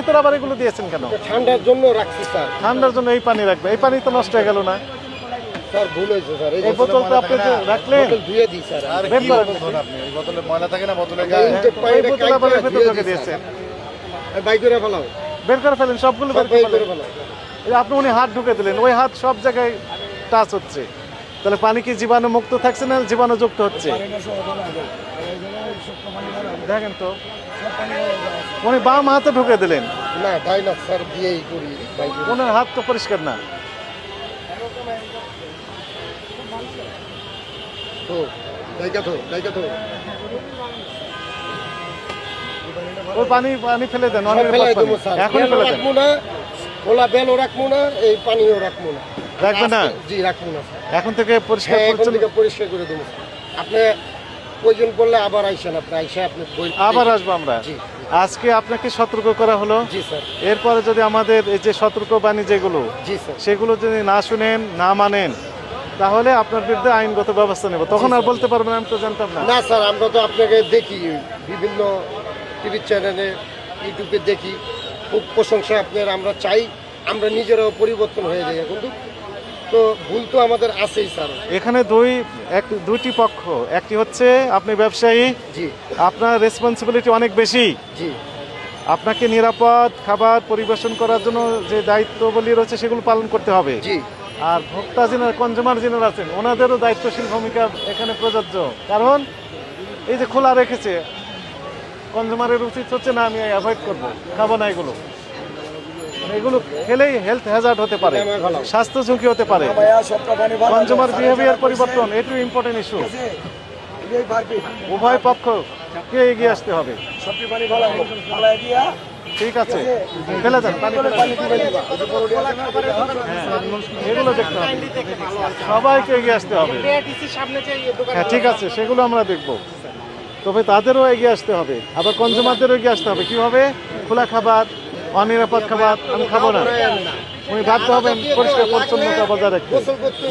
ভিতরে আবার এগুলো দিয়েছেন কেন? ঠান্ডার জন্য রাখছি স্যার। ঠান্ডার জন্য এই পানি রাখবে, এই পানি তো নষ্ট হয়ে গেল না স্যার ভুল হয়েছে স্যার। এই বোতলটা আপনি যে রাখলেন বোতল ধুয়ে দিই স্যার। আর বের কি করেন। বলছেন আপনি? এই বোতলে ময়লা থাকে না বোতলে এই গায়ে? যে এই পানিটা বোতল আবার কাইটা ভেতর ধুয়ে ঢুকে দিই দিয়েছেন, স্যার। বাই করে ফেলাও, বের করে ফেলেন সবগুলো বের সব বাই করে করে ফেলেন। ফেলাও। এই যে আপনি উনি হাত ঢুকে দিলেন, ওই হাত সব জায়গায় টাচ হচ্ছে, তাহলে পানি কি জীবাণু মুক্ত থাকছে না জীবাণু যুক্ত হচ্ছে? দেখেন তো উনি বাম হাতে ঢুকে দিলেন, না তাই না স্যার, দিয়েই করি বাই করে। ওনার হাত তো পরিষ্কার না। তো জায়গা তো ওই পানি পানি ফেলে দেন, অনেক ফেলাই পানি দেবো স্যার। এখনই বেলও ফেলে দেন। রাখবো না, খোলা বেলও রাখবো না, এই পানিও রাখবো না। রাখবে না? জি রাখবো না স্যার। এখন থেকে পরিষ্কার হ্যাঁ, এখন পরিচ্ছন্ন থেকে পরিষ্কার করে দেবো। আপনি প্রয়োজন পড়লে আবার আইসেন, আপনি আইসে আপনি আবার আসবো আমরা। জি আজকে আপনাকে সতর্ক করা হলো, জি স্যার। এরপরে যদি আমাদের এই যে সতর্ক বাণী যেগুলো জি স্যার। সেগুলো যদি না শুনেন না মানেন তাহলে আপনার বিরুদ্ধে আইনগত ব্যবস্থা নেব। তখন আর বলতে পারবেন আমি তো জানতাম না। না স্যার, আমরা তো আপনাকে দেখি বিভিন্ন টিভি চ্যানেলে, ইউটিউবে দেখি, খুব প্রশংসা আপনার। আমরা চাই আমরা নিজেরাও পরিবর্তন হয়ে যাই, কিন্তু তো ভুল তো আমাদের আছেই স্যার। এখানে দুইটি পক্ষ, একটি হচ্ছে আপনি ব্যবসায়ী, জি আপনার রেসপন্সিবিলিটি অনেক বেশি, জি আপনাকে নিরাপদ খাবার পরিবেশন করার জন্য যে দায়িত্ববলী রয়েছে সেগুলো পালন করতে হবে। জি আর ভোক্তা যিনি কনজিউমার যিনি আছেন ওনাদেরও দায়িত্বশীল ভূমিকা এখানে প্রযোজ্য, কারণ এই যে খোলা রেখেছে, কনজিউমারের উচিত হচ্ছে না আমি অ্যাভয়েড করবো, খাবো না এগুলো, এগুলো খেলেই হেলথ হ্যাজার্ড হতে পারে, স্বাস্থ্য ঝুঁকি হতে পারে। কনজিউমার বিহেভিয়ার পরিবর্তন এটু ইম্পর্টেন্ট ইস্যু, উভয় পক্ষকে এগিয়ে আসতে হবে। ঠিক আছে, ফেলে দেন পানি ফেলে দেন। হ্যাঁ, এগুলো দেখতে হবে, সবাইকে এগিয়ে আসতে হবে। হ্যাঁ ঠিক আছে, সেগুলো আমরা দেখব, তবে তাদেরও এগিয়ে আসতে হবে, আবার কনজিউমারদেরও এগিয়ে আসতে হবে। কিভাবে? খোলা খাবার, অনিরাপদ খাবার আমি খাবো না, উনি বাধ্য হবেন পরিষ্কার পরিচ্ছন্নতা বজায় রাখতে। গোসল করতে